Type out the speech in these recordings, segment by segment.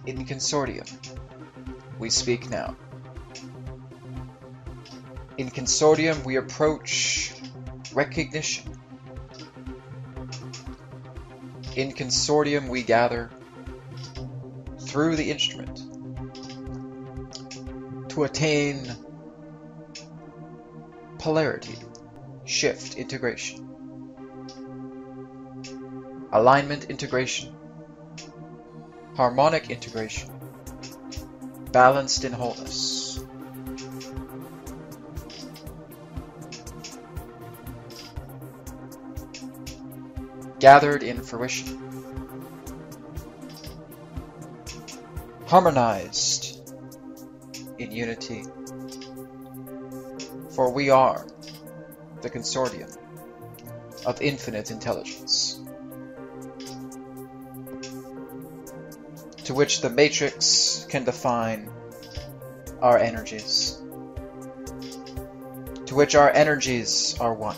In Consortium, we speak now. In Consortium, we approach recognition. In Consortium, we gather through the instrument to attain polarity, shift, integration, alignment, integration, harmonic integration, balanced in wholeness. Gathered in fruition. Harmonized in unity. For we are the Consortium of Infinite Intelligence, to which the matrix can define our energies, to which our energies are one.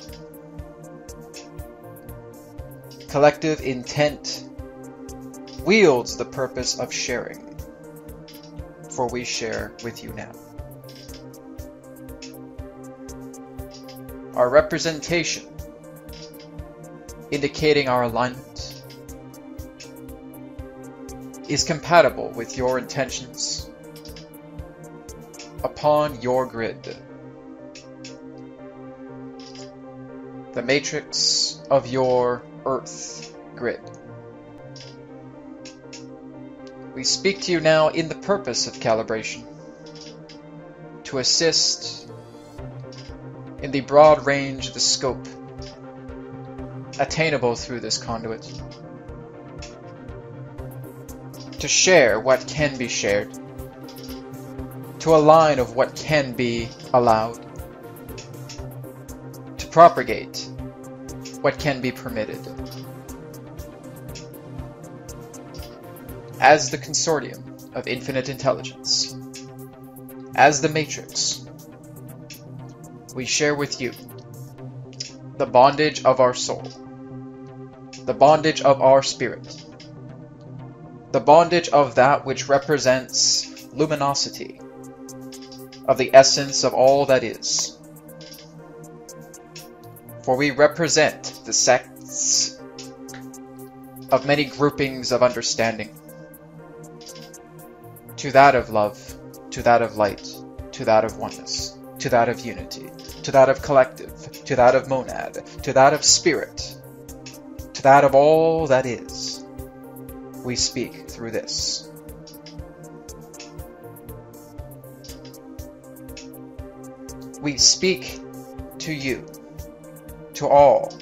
Collective intent wields the purpose of sharing, for we share with you now. Our representation, indicating our alignment, is compatible with your intentions upon your grid. The matrix of your Earth grid. We speak to you now in the purpose of calibration, to assist in the broad range of the scope attainable through this conduit, to share what can be shared, to align of what can be allowed, to propagate what can be permitted. As the Consortium of Infinite Intelligence, as the Matrix, we share with you the bondage of our soul, the bondage of our spirit, the bondage of that which represents luminosity, of the essence of all that is. For we represent the sects of many groupings of understanding, to that of love, to that of light, to that of oneness, to that of unity, to that of collective, to that of monad, to that of spirit, to that of all that is. We speak through this. We speak to you, to all,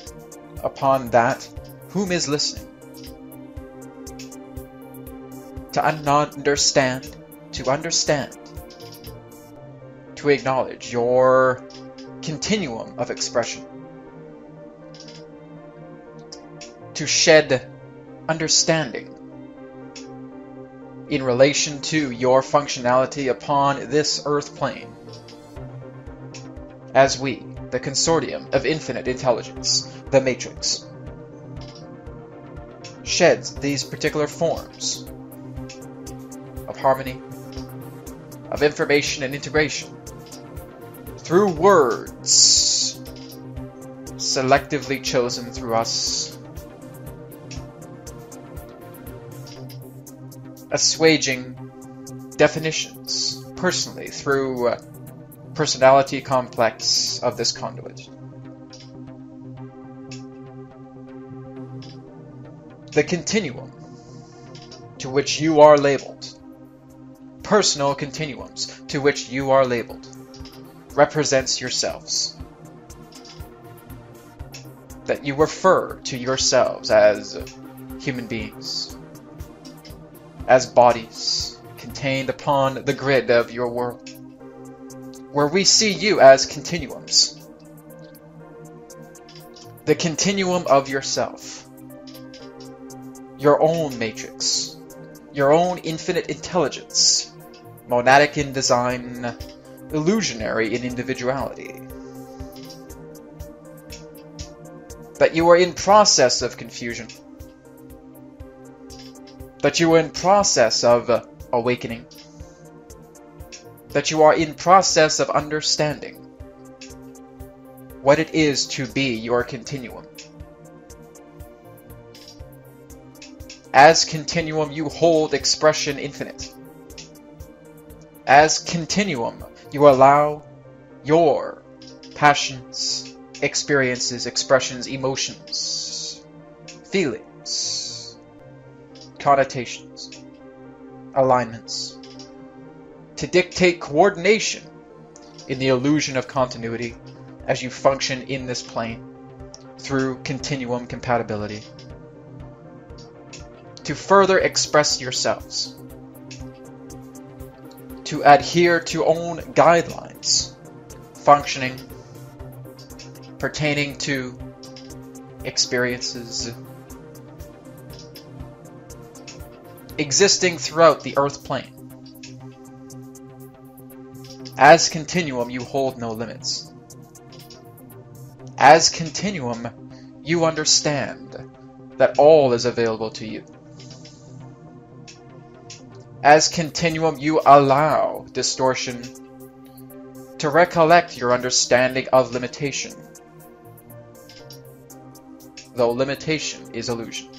upon that whom is listening, to understand, to acknowledge your continuum of expression, to shed understanding in relation to your functionality upon this earth plane, as we, the Consortium of Infinite Intelligence, the Matrix, sheds these particular forms of harmony, of information and integration, through words selectively chosen through us, assuaging definitions personally through personality complex of this conduit. The continuum to which you are labeled, personal continuums to which you are labeled, represents yourselves. That you refer to yourselves as human beings, as bodies contained upon the grid of your world, where we see you as continuums. The continuum of yourself. your own matrix, your own infinite intelligence, monadic in design, illusionary in individuality. That you are in process of confusion. That you are in process of awakening. That you are in process of understanding what it is to be your continuum. As continuum, you hold expression infinite. As continuum, you allow your passions, experiences, expressions, emotions, feelings, connotations, alignments, to dictate coordination in the illusion of continuity as you function in this plane through continuum compatibility, to further express yourselves, to adhere to own guidelines, functioning, pertaining to experiences, existing throughout the earth plane. As continuum, you hold no limits. As continuum, you understand that all is available to you. As continuum, you allow distortion to recollect your understanding of limitation, though limitation is illusion.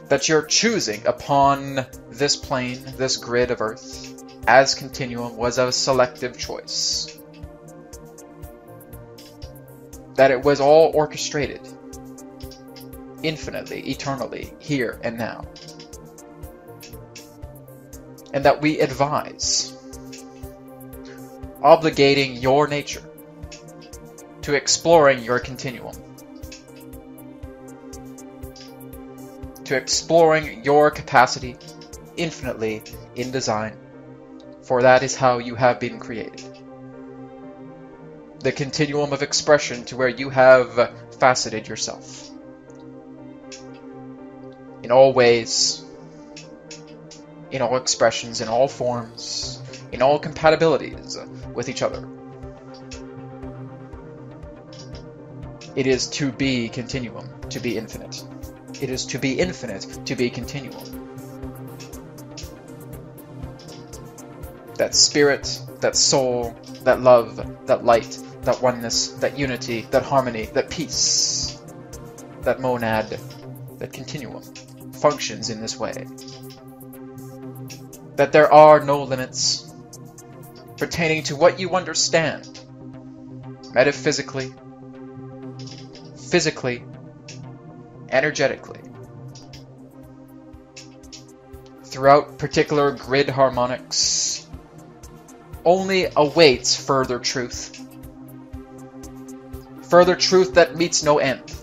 That you're choosing upon this plane, this grid of Earth, as continuum was a selective choice. That it was all orchestrated, infinitely, eternally, here and now. And that we advise, obligating your nature to exploring your continuum, to exploring your capacity infinitely in design, for that is how you have been created. The continuum of expression to where you have faceted yourself in all ways, in all expressions, in all forms, in all compatibilities with each other. It is to be continuum, to be infinite. It is to be infinite, to be continuum. That spirit, that soul, that love, that light, that oneness, that unity, that harmony, that peace, that monad, that continuum functions in this way. That there are no limits pertaining to what you understand metaphysically, physically, energetically, throughout particular grid harmonics, only awaits further truth. Further truth that meets no end.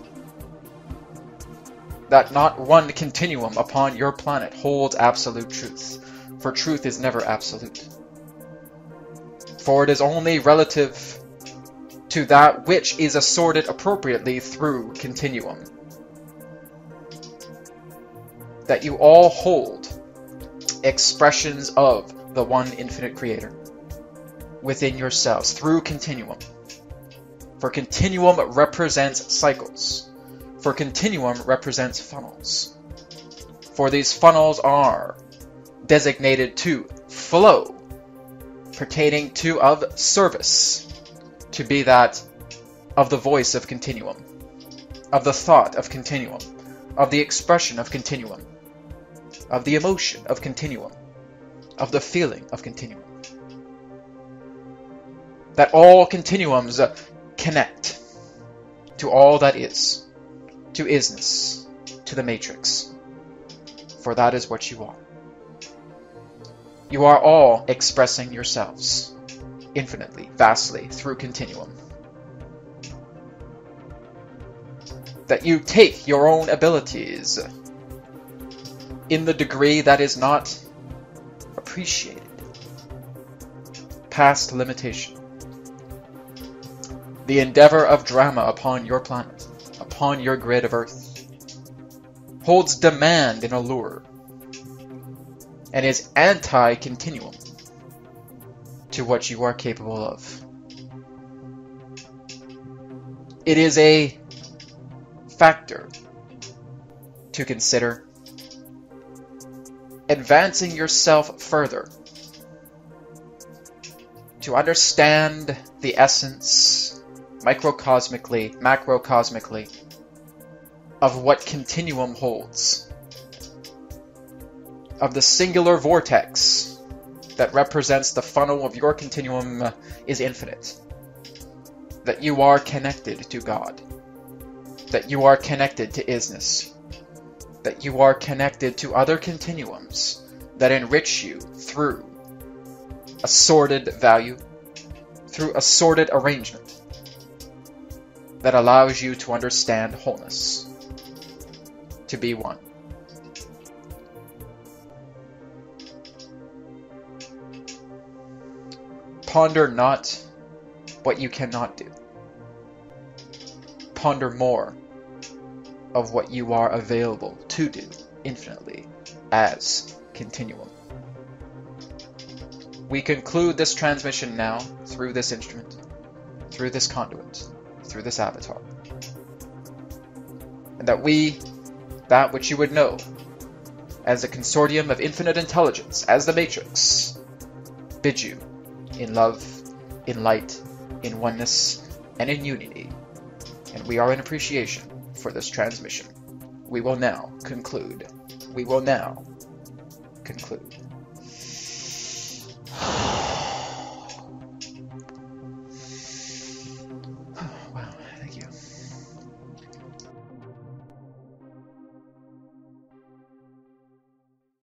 That not one continuum upon your planet holds absolute truth, for truth is never absolute. For it is only relative to that which is assorted appropriately through continuum. That you all hold expressions of the one infinite creator within yourselves through continuum. For continuum represents cycles. For continuum represents funnels. For these funnels are designated to flow, pertaining to of service, to be that of the voice of continuum, of the thought of continuum, of the expression of continuum, of the emotion of continuum, of the feeling of continuum. That all continuums connect to all that is, to isness, to the matrix, for that is what you are. You are all expressing yourselves infinitely, vastly, through continuum. That you take your own abilities in the degree that is not appreciated, past limitation. The endeavor of drama upon your planet, upon your grid of Earth, holds demand and allure, and is anti-continuum to what you are capable of. It is a factor to consider. Advancing yourself further to understand the essence, microcosmically, macrocosmically, of what continuum holds, of the singular vortex that represents the funnel of your continuum is infinite, that you are connected to God, that you are connected to isness, that you are connected to other continuums that enrich you through assorted value, through assorted arrangement, that allows you to understand wholeness, to be one. Ponder not what you cannot do. Ponder more of what you are available to do infinitely as continuum. We conclude this transmission now through this instrument, through this conduit, through this avatar. And that which you would know as the Consortium of Infinite Intelligence, as the Matrix, bid you in love, in light, in oneness, and in unity. And we are in appreciation for this transmission. We will now conclude.